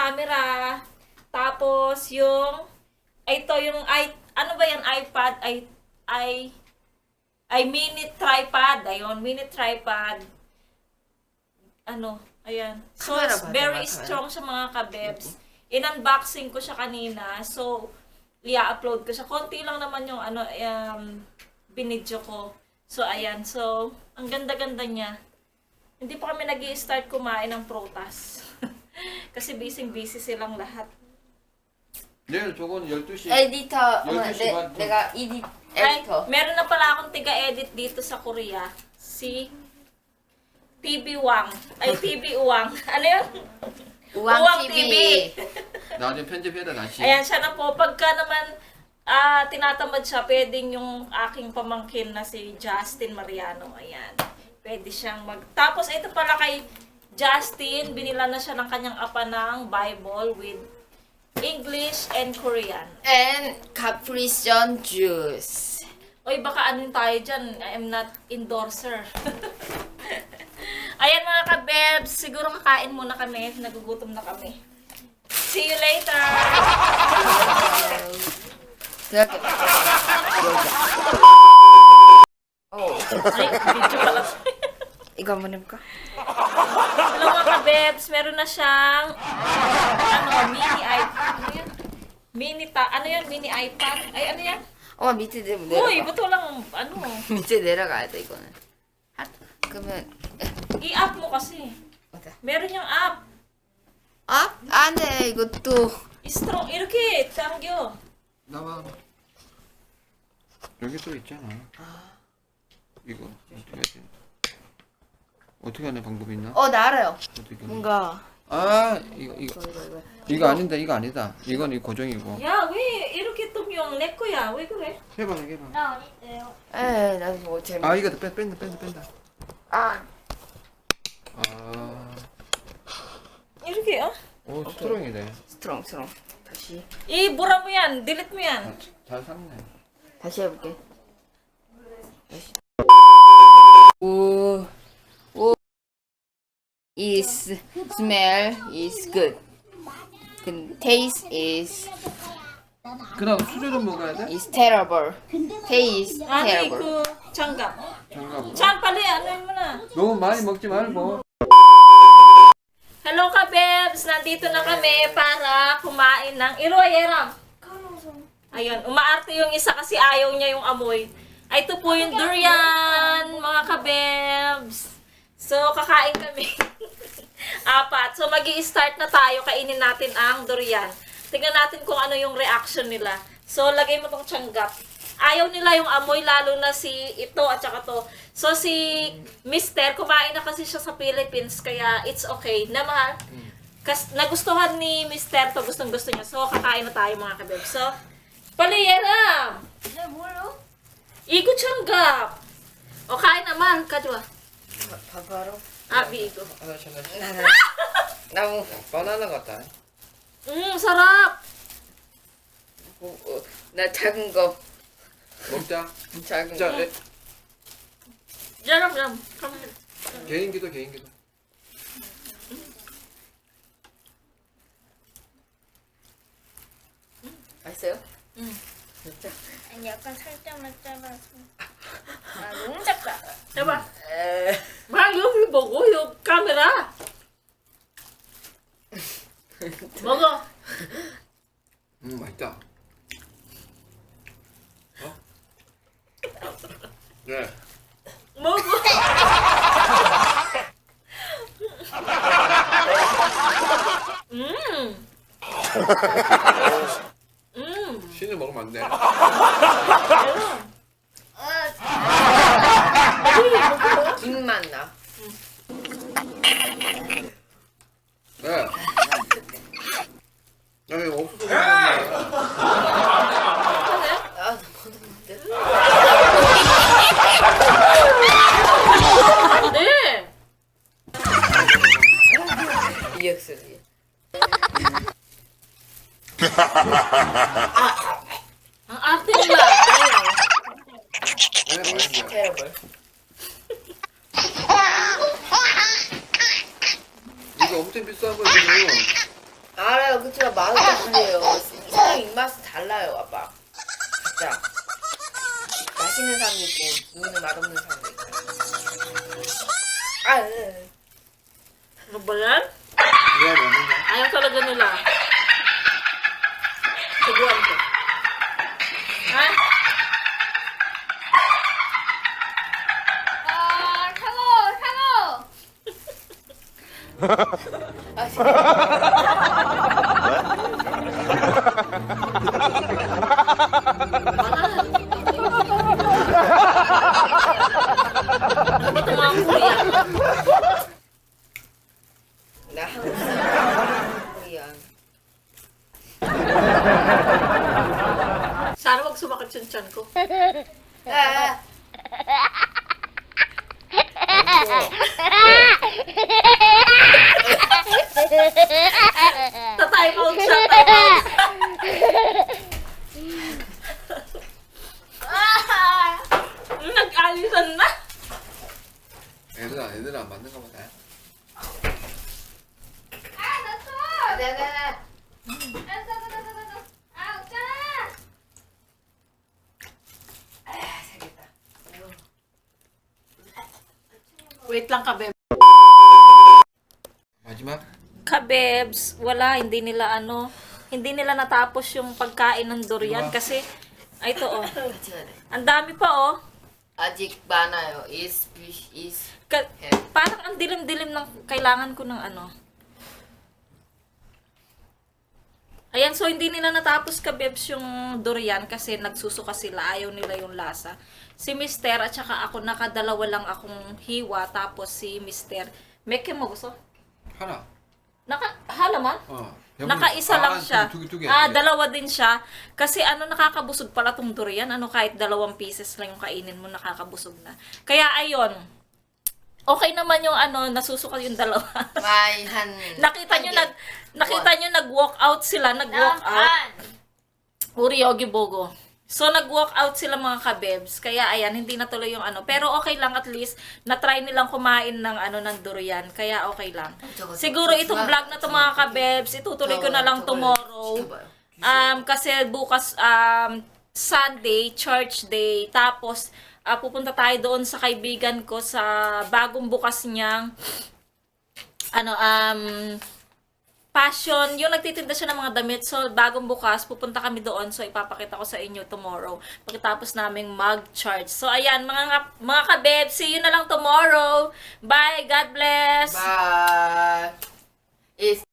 camera. Tapos yung ito yung ano ba yan, iPad ay mini tripod. Ayun, mini tripod. Ano, ayan. So it's very strong sa mga kabebs. In-unboxing ko siya kanina. So i-upload ko siya. Konti lang naman yung ano binidyo ko. So ayan. So ang ganda-ganda niya. Hindi pa kami nag-i-start kumain ng prutas. Kasi busy silang lahat. 내일 저건 12시. 에디터, 12시 반. 내가 에디터. Meron na pala akong tiga-edit dito sa Korea. Si TV Wang. Ay, TV Wang. Ano yun? 우왕 TV. 나중에 편집해다 다시. Ayan, siya na po. Pagka naman tinatamad siya, pwedeng yung aking pamangkin na si Justin Mariano. Ayan. Pwede siyang Tapos, ito pala kay Justin, binila na siya ng kanyang apa ng Bible with English and Korean. And Capricion juice. Oy, baka ano tayo dyan? I am not endorser. Ayan mga kabebs, siguro kakain muna kami. Nagugutom na kami. See you later! Ay, video pala. 이거 한번 해볼까? Hello mga kabebs, meron na siyang mini iPad. Ano yan? Ano yan? Mini iPad? Ay, ano yan? 엄마 밑에 내려가. Uy, ba't walang 밑에 내려가야 돼 이거는. 그러면 I-app mo kasi. 어때? Meron yung app. 아? 안돼 이것도. Strong, 이렇게 당겨. 나와. 여기 또 있잖아. 이거 어떻게 하지? 어떻게 하는 방법이 있나? 나 알아요. 어떻게 하는? 뭔가 이거 아닌데 이거 아니다. 이건 이 고정이고. 야, 왜 이렇게 뚱용 내 거야? 왜 그래? 해봐. 에 나도 뭐 재밌. 아 이거 뺀다. 아. 이렇게, 오 스트롱이네. 스트롱. 다시 뭐라 mo yan? Delete mo yan. 잘 샀네. 다시 해볼게. 다시. 오. Is smell is good. Taste is 그다음 수저를 먹어야 돼? terrible. Taste Ano terrible. 장갑. 장갑으로. Saan pala yan? Ano mo na? 너무 많이 먹지 말고. Hello ka-bebs! Nandito na kami para kumain ng Iroyeram. Ayun, umaarte yung isa kasi ayaw niya yung amoy. Ay, ito po yung durian, mga ka-bebs. So, kakain kami. Apat. So, magi-start na tayo. Kainin natin ang durian. Tingnan natin kung ano yung reaction nila. So, lagay mo tong tsanggap. Ayaw nila yung amoy, lalo na si ito at saka to. So, si Mister, kumain na kasi siya sa Philippines, kaya it's okay. Na mahal. Nagustuhan ni Mister to, gustong-gusto niya. So, kakain na tayo mga kabeb. So, Paliyeram! Igo tsanggap! O, kain naman, kadwa. 바로. Igo. 너무 바나나 같다. sarap! 나 작은 거. 먹자. 작은 자, 거. Jaram. 개인기도. 맛있어요? 응. 진짜? 아니 약간 살짝만 잘라서 너무 작다. Diba? Bang, yung bogo, yung camera. 먹어. 맛있다. 네. 먹어. 신을 먹으면 안 돼. 김만 나. 네. 야, 이거 없어서 먹는 아, 너무 네. EXD. Ang arte nila. Ayaw. Ano ba yun? Terrible. 이거 엄청 비싼 거야 지금. 알아요. 그치만 맛은 다르요. 사람 입맛이 달라요, 아빠. 진짜. 맛있는 사람도 있고, 우유는 맛없는 사람도 있고. 아, 네. Ano ba yan? 미안해 어머냐? Ayaw talaga nila. 제보한 거. Ha? 아, 차가워, 차가워. 아, 진짜. Ano ba itong mga Korean? 나 한국 사람. 코리안. Sana wag sumakit yung tiyan ko. 아. Ta-time out siya, time out. Nag-alisan na. 애들아 맞는 거 보다. 아, 나 또. 네네네. 아, 없잖아. 아, 살겠다. Wait lang, kabeb. 마지막? Kabebs, wala, hindi nila hindi nila natapos yung pagkain ng durian kasi, ay ito oh, 같이 가야 돼. ang dami pa oh. 아직 많아요. is. Parang ang dilim-dilim ng kailangan ko ng Ayan, so hindi nila natapos kabebs yung durian kasi nagsusuka sila, ayaw nila yung lasa. Si Mister at saka ako, nakadalawa lang akong hiwa, tapos si Mister, meke mo gusto? 하나. Halaman? Nakaisa lang siya. Dalawa din siya. Kasi nakakabusog pala tong durian. Kahit 2 pieces lang yung kainin mo, nakakabusog na. Kaya ayun, okay naman yung nasusuka yung 2. 마이 한. nakita nyo nag-walk out sila, nag-walk out. Uryogi Bogo. So, nag-walk out sila mga kabebs. Kaya, ayan, hindi natuloy yung Pero okay lang, at least, na-try nilang kumain ng ng durian. Kaya, okay lang. Siguro itong vlog na to mga kabebs, itutuloy ko na lang tomorrow. Kasi bukas, Sunday, church day. Tapos, pupunta tayo doon sa kaibigan ko sa bagong bukas niyang, Passion, yung nagtitinda siya ng mga damit. So, bagong bukas, pupunta kami doon. So, ipapakita ko sa inyo tomorrow. Pagkatapos naming mag-charge. So, ayan, mga kabeb, see you na lang tomorrow. Bye, God bless. Bye. Is.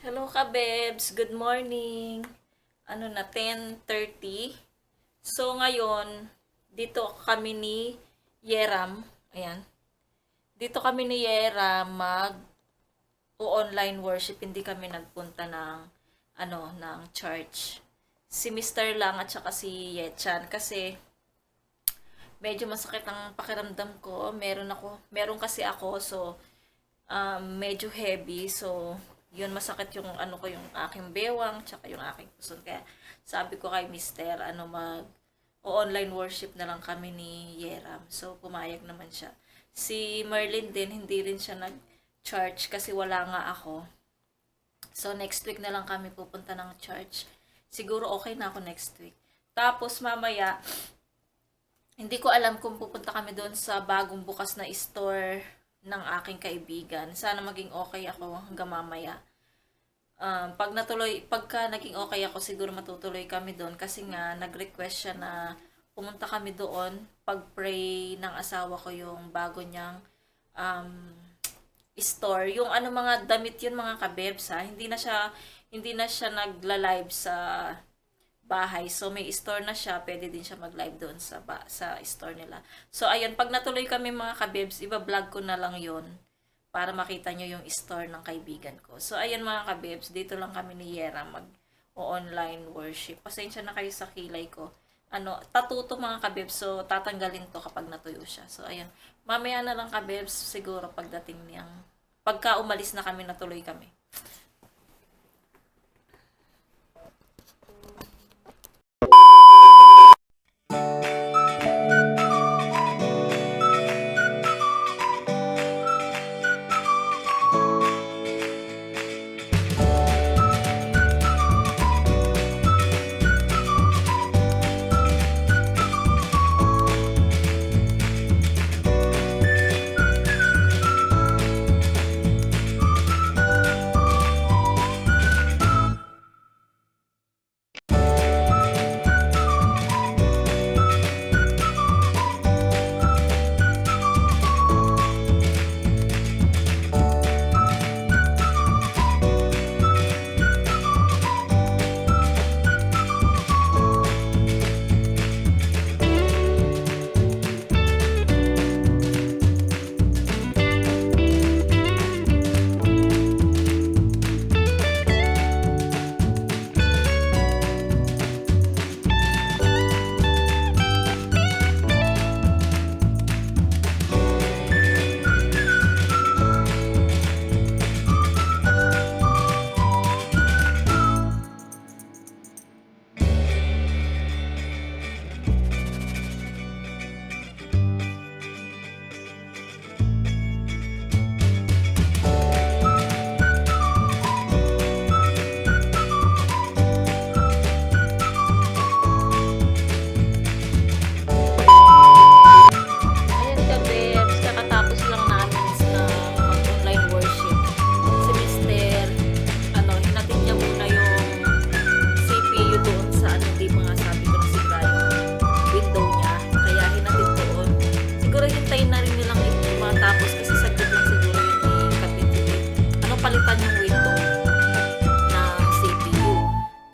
Hello kabebs, good morning. Ano na, 10:30. So ngayon, dito kami ni Yeram. Ayan. Dito kami ni Yeram online worship. Hindi kami nagpunta ng church. Si Mr. lang at saka si Yechan kasi medyo masakit ang pakiramdam ko. Meron kasi ako, so medyo heavy. So yun, masakit yung yung aking bewang tsaka yung aking puson. Kaya sabi ko kay Mr. online worship na lang kami ni Yeram. So pumayag naman siya. Si Merlin din, hindi rin siya nag-church kasi wala nga ako. So next week na lang kami pupunta ng church. Siguro okay na ako next week. Tapos mamaya, hindi ko alam kung pupunta kami doon sa bagong bukas na store ng aking kaibigan. Sana maging okay ako hanggang mamaya. Pagka naging okay ako, siguro matutuloy kami doon kasi nga nag-request siya na pumunta kami doon pag-pray ng asawa ko yung bago niyang store. Yung mga damit yun mga kabebs ha. Hindi na siya nagla-live sa bahay. So may store na siya, pwede din siya mag-live doon sa store nila. So ayun, pag natuloy kami mga kabebs, iba-vlog ko na lang yon para makita nyo yung store ng kaibigan ko. So ayun mga kabebs, dito lang kami ni Yera online worship. Pasensya na kayo sa kilay ko. Tattoo to mga kabebs, so tatanggalin to kapag natuyo siya. So ayun, mamaya na lang kabebs, siguro pagka umalis na kami, natuloy kami.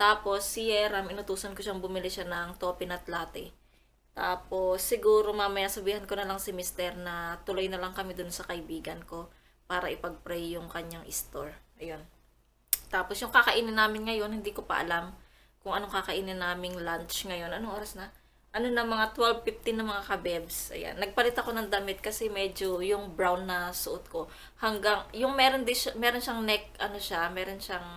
Tapos, si Yeram, inutusan ko siyang bumili siya ng coconut latte. Tapos, siguro mamaya sabihan ko na lang si Mr. na tuloy na lang kami dun sa kaibigan ko para ipag-pray yung kanyang store. Ayun. Tapos, yung kakainin namin ngayon, hindi ko pa alam kung anong kakainin naming lunch ngayon. Anong oras na? Mga 12:15 na mga kabebs. Ayan. Nagpalit ako ng damit kasi medyo yung brown na suot ko. Hanggang, yung meron siyang neck, meron siyang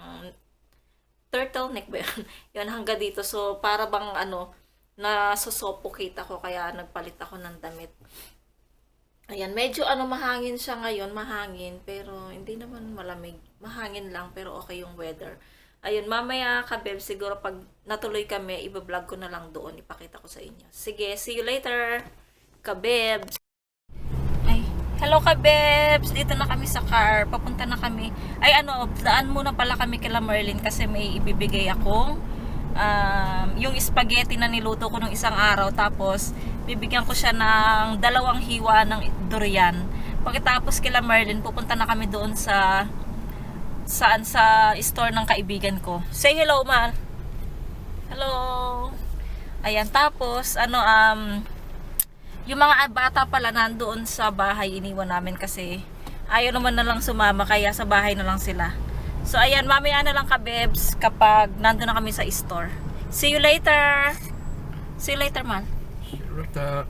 turtleneck ba yun? Yun, hanggang dito. So, para bang nasusuffocate ako, kaya nagpalit ako ng damit. Ayan, medyo mahangin siya ngayon, pero hindi naman malamig. Mahangin lang, pero okay yung weather. Ayun, mamaya kabeb, siguro pag natuloy kami, iba-vlog ko na lang doon, ipakita ko sa inyo. Sige, see you later, kabebs! Hello kabebs! Dito na kami sa car. Papunta na kami. Daan muna pala kami kila Merlin kasi may ibibigay akong yung spaghetti na niluto ko nung isang araw. Tapos, bibigyan ko siya ng 2 hiwa ng durian. Pagkatapos kila Merlin, pupunta na kami doon sa Saan? Sa store ng kaibigan ko. Say hello, mahal. Hello. Ayan, tapos, yung mga bata pala nandoon sa bahay, iniwan namin kasi ayaw naman na lang sumama, kaya sa bahay na lang sila. So, ayan, mamaya na lang kabebs kapag nandun na kami sa store. See you later! See you later, man. 그렇다.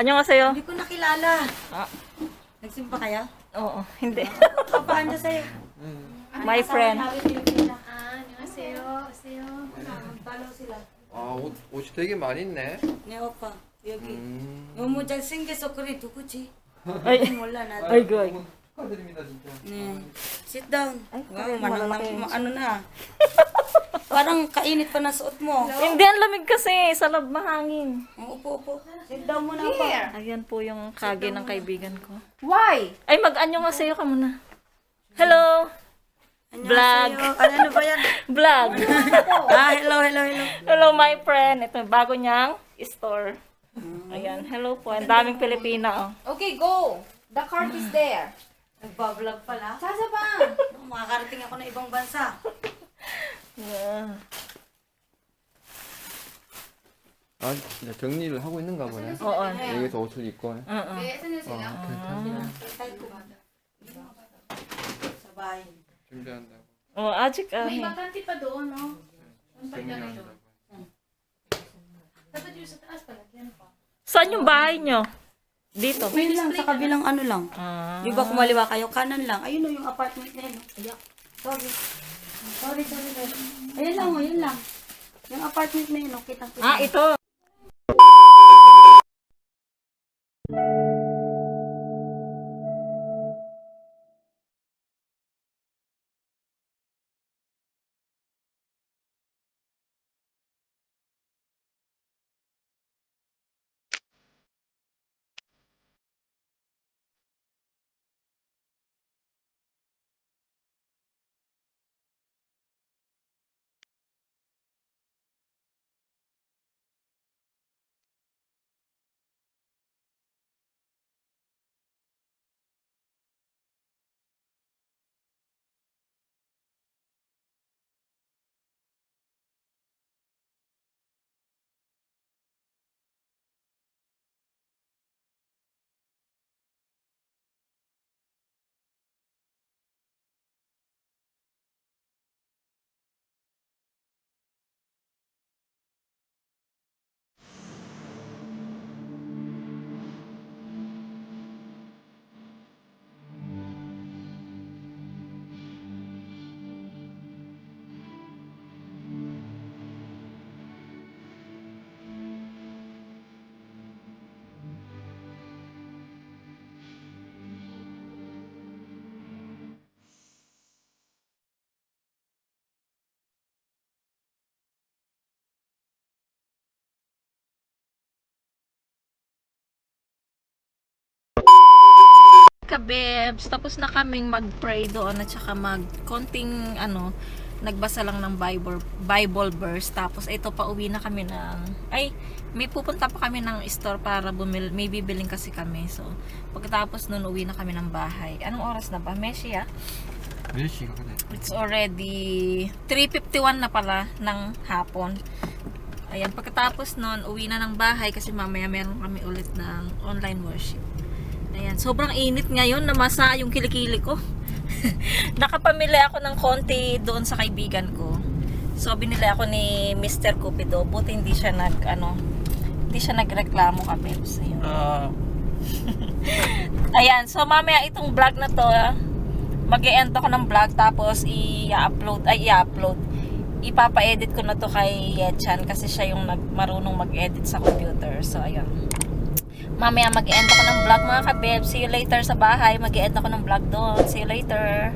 Annyeonghaseyo. Hindi ko nakilala. Ah. Nagsimpa kayo? Oo, hindi. Papaanda sa'yo. My friend. 안녕하세요. 오세요. Follow sila. 아, 옷이 되게 많이 있네. Ne, opa. 여기. 너무 잘생겨서 그래, 누구지? Ay, 몰라, 나도. ay, good. 축하드립니다, 진짜. Ne. Sit down. kaya Wow, malalaki. ano na. Parang kainit pa na suot mo. Hindi, ang lamig kasi. Sa lab mahangin. Upo, upo. Sit down muna pa. Ayan po yung kage ng kaibigan ko. Why? Ay, mag-annyeonghaseyo ka muna. Hello! Vlog. Ano ba yan? Vlog. Hello. Hello, my friend. Ito, bago niyang store. Ayan, hello po. Ang daming Pilipina, oh. Okay, go. The cart is there. Nagbablog pala. Sasabang. Makakarating ako ng ibang bansa. Yeah. 아, 진짜 정리를 하고 있는가 보네. Oo. 여기서 옷을 입고. Oo. Sa bahay. 준비한다고. Oh, ajik May ah. bakante pa doon, no? Ang pagka na doon. 정리한다고. Dapat yung sa taas pala, yan pa. Saan yung bahay nyo? Dito. Ayun lang, sa kabilang ano lang. Ah. Di ba kumaliwa kayo, kanan lang. Ayun o, yung apartment na yun. Ayak. Sorry. Sorry. Ayun lang, yun lang. Yung apartment na yun, kitang-kita. Ah, ito. Kabebs, tapos na kaming mag-pray doon at saka konting nagbasa lang ng Bible verse. Tapos ito pa uwi na kami may pupunta pa kami ng store para may bibiling kasi kami. So, pagkatapos nun uwi na kami ng bahay. Anong oras na ba? Meshi, 몇 시가 그래? It's already 3:51 na pala ng hapon. Ayan, pagkatapos nun, uwi na ng bahay kasi mamaya meron kami ulit ng online worship. Ayan, sobrang init ngayon, namasa yung kilikili ko. Nakapamili ako ng konti doon sa kaibigan ko. So, binili ako ni Mr. Cupido. Buti hindi siya hindi siya nagreklamo kami. So, yun. Ayan, so mamaya itong vlog na to, mag-e-end ako ng vlog tapos i-upload. Ipapa-edit ko na to kay Yetchan kasi siya yung marunong mag-edit sa computer. So, ayun. Mamaya mag-e-end ako ng vlog mga kabeb. See you later sa bahay. Mag-e-end ako ng vlog doon. See you later.